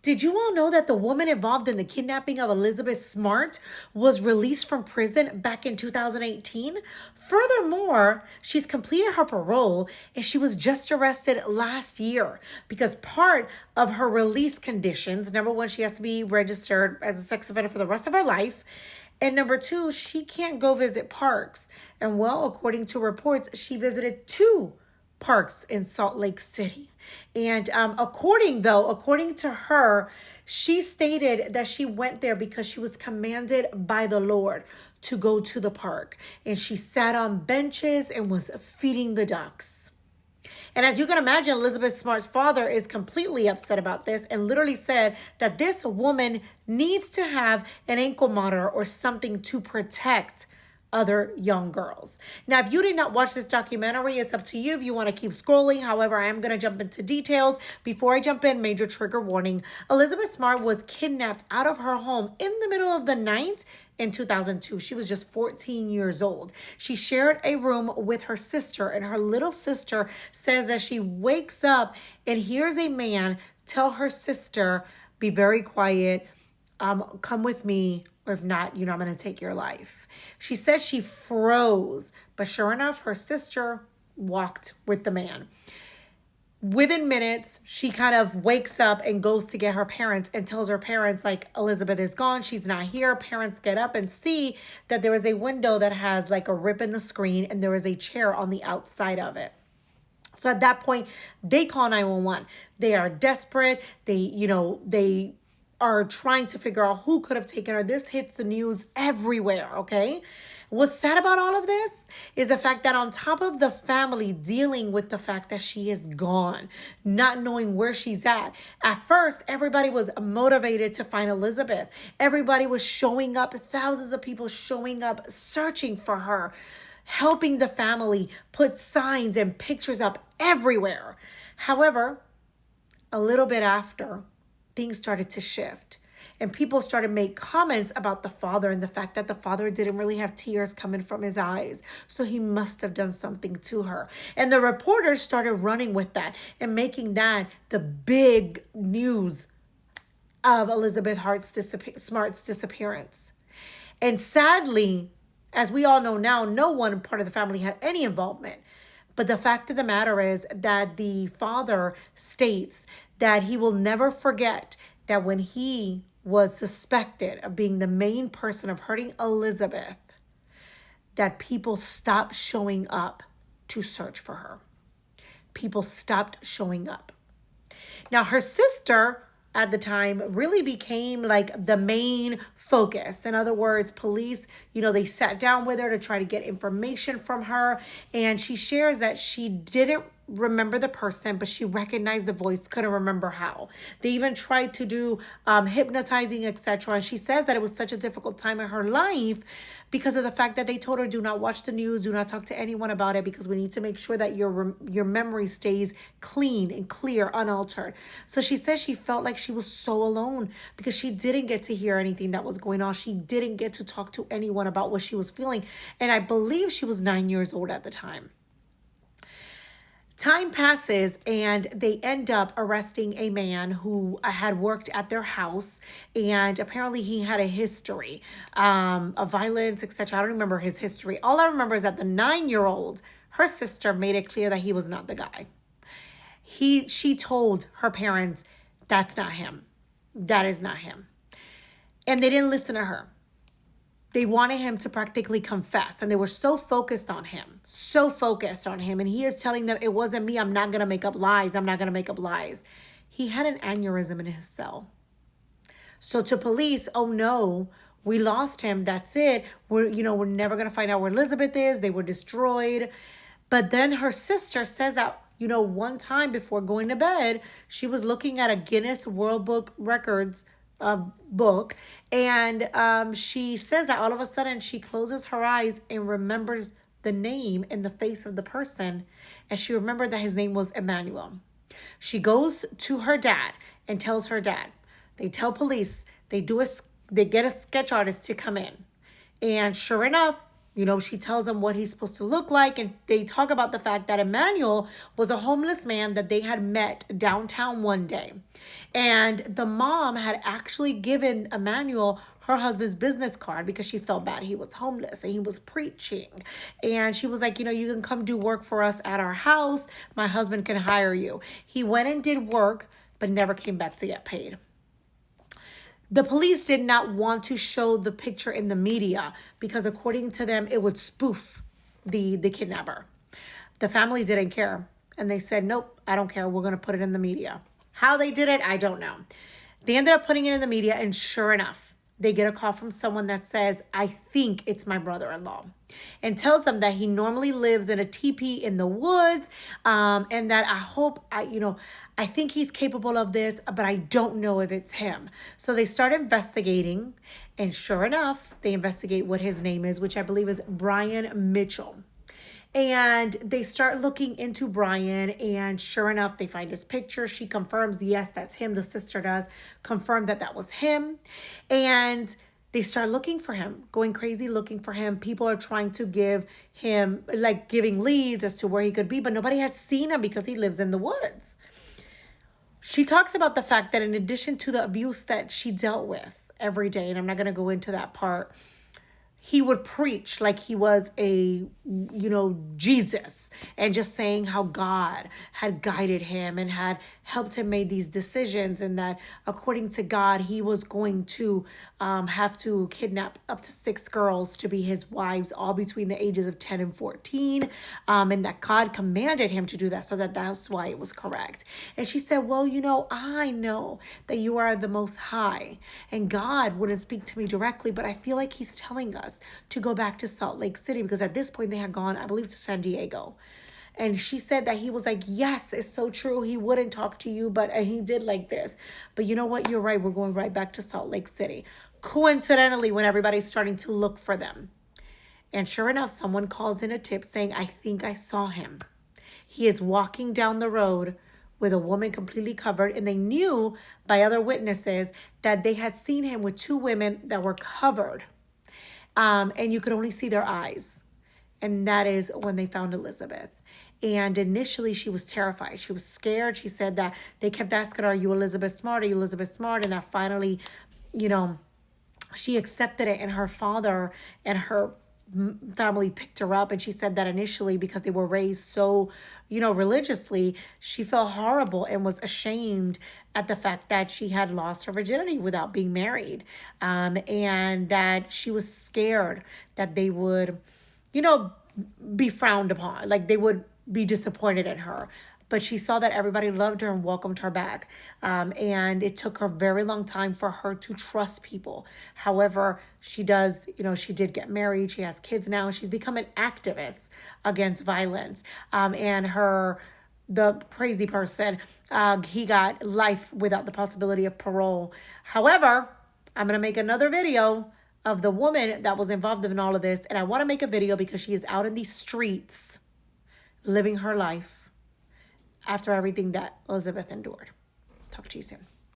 Did you all know that the woman involved in the kidnapping of Elizabeth Smart was released from prison back in 2018? Furthermore, she's completed her parole and she was just arrested last year because part of her release conditions, number one, she has to be registered as a sex offender for the rest of her life. And number two, she can't go visit parks. And well, according to reports, she visited two parks in Salt Lake City. And according to her, she stated that she went there because she was commanded by the Lord to go to the park. And she sat on benches and was feeding the ducks. And as you can imagine, Elizabeth Smart's father is completely upset about this and literally said that this woman needs to have an ankle monitor or something to protect other young girls. Now, if you did not watch this documentary, it's up to you if you want to keep scrolling. However, I am going to jump into details. Before I jump in, major trigger warning. Elizabeth Smart was kidnapped out of her home in the middle of the night in 2002. She was just 14 years old. She shared a room with her sister, and her little sister says that she wakes up and hears a man tell her sister, be very quiet, come with me, or if not, I'm going to take your life. She said she froze, but sure enough, her sister walked with the man. Within minutes, she kind of wakes up and goes to get her parents and tells her parents, like, Elizabeth is gone. She's not here. Parents get up and see that there is a window that has like a rip in the screen and there is a chair on the outside of it. So at that point, they call 911. They are desperate. They are trying to figure out who could have taken her. This hits the news everywhere, okay? What's sad about all of this is the fact that on top of the family dealing with the fact that she is gone, not knowing where she's at first, everybody was motivated to find Elizabeth. Everybody was showing up, thousands of people showing up, searching for her, helping the family, put signs and pictures up everywhere. However, a little bit after, things started to shift and people started to make comments about the father and the fact that the father didn't really have tears coming from his eyes. So he must have done something to her. And the reporters started running with that and making that the big news of Elizabeth Smart's disappearance. And sadly, as we all know now, no one part of the family had any involvement. But the fact of the matter is that the father states that he will never forget that when he was suspected of being the main person of hurting Elizabeth, that people stopped showing up to search for her. People stopped showing up. Now, her sister at the time really became like the main focus. In other words, police, they sat down with her to try to get information from her. And she shares that she didn't remember the person, but she recognized the voice, couldn't remember how. They even tried to do hypnotizing, etc. And she says that it was such a difficult time in her life because of the fact that they told her, do not watch the news, do not talk to anyone about it, because we need to make sure that your memory stays clean and clear, unaltered. So she says she felt like she was so alone because she didn't get to hear anything that was going on. She didn't get to talk to anyone about what she was feeling. And I believe she was 9 years old at the time. Time passes and they end up arresting a man who had worked at their house, and apparently he had a history of violence, etc. I don't remember his history. All I remember is that the 9-year-old, her sister, made it clear that he was not the guy. She told her parents, that's not him. That is not him. And they didn't listen to her. They wanted him to practically confess, and they were so focused on him. And he is telling them, it wasn't me. I'm not going to make up lies. He had an aneurysm in his cell. So to police, oh no, we lost him. That's it. We're never going to find out where Elizabeth is. They were destroyed. But then her sister says that, one time before going to bed, she was looking at a Guinness World Book Records book, and she says that all of a sudden she closes her eyes and remembers the name and the face of the person, and she remembered that his name was Emmanuel. She goes to her dad and tells her dad. They tell police. They get a sketch artist to come in, and sure enough, She tells him what he's supposed to look like. And they talk about the fact that Emmanuel was a homeless man that they had met downtown one day. And the mom had actually given Emmanuel her husband's business card because she felt bad. He was homeless and he was preaching. And she was like, you can come do work for us at our house. My husband can hire you. He went and did work, but never came back to get paid. The police did not want to show the picture in the media because according to them, it would spoof the kidnapper. The family didn't care. And they said, nope, I don't care. We're going to put it in the media. How they did it, I don't know. They ended up putting it in the media, and sure enough, they get a call from someone that says, I think it's my brother-in-law, and tells them that he normally lives in a teepee in the woods, and that I think he's capable of this, but I don't know if it's him. So they start investigating, and sure enough, they investigate what his name is, which I believe is Brian Mitchell. And they start looking into Brian, and sure enough, they find his picture. She confirms, yes, that's him. The sister does confirm that was him. And they start looking for him, going crazy looking for him. People are trying to give him, giving leads as to where he could be, but nobody had seen him because he lives in the woods. She talks about the fact that in addition to the abuse that she dealt with every day, and I'm not going to go into that part, he would preach like he was a, Jesus, and just saying how God had guided him and had helped him make these decisions, and that according to God, he was going to have to kidnap up to 6 girls to be his wives, all between the ages of 10 and 14, and that God commanded him to do that, so that's why it was correct. And she said, well, I know that you are the Most High, and God wouldn't speak to me directly, but I feel like he's telling us to go back to Salt Lake City, because at this point they had gone, I believe, to San Diego. And she said that he was like, yes, it's so true. He wouldn't talk to you, but he did like this. But you know what? You're right. We're going right back to Salt Lake City. Coincidentally, when everybody's starting to look for them. And sure enough, someone calls in a tip saying, I think I saw him. He is walking down the road with a woman completely covered. And they knew by other witnesses that they had seen him with 2 women that were covered. And you could only see their eyes. And that is when they found Elisabeth. And initially she was terrified. She was scared. She said that they kept asking her, are you Elisabeth Smart? Are you Elisabeth Smart? And that finally, she accepted it. And her father and her family picked her up. And she said that initially, because they were raised so, religiously, she felt horrible and was ashamed at the fact that she had lost her virginity without being married. And that she was scared that they would, be frowned upon, like they would be disappointed in her. But she saw that everybody loved her and welcomed her back. And it took her a very long time for her to trust people. However, she does, she did get married. She has kids now. She's become an activist against violence. And the crazy person, he got life without the possibility of parole. However, I'm going to make another video of the woman that was involved in all of this. And I want to make a video because she is out in these streets living her life after everything that Elisabeth endured. Talk to you soon.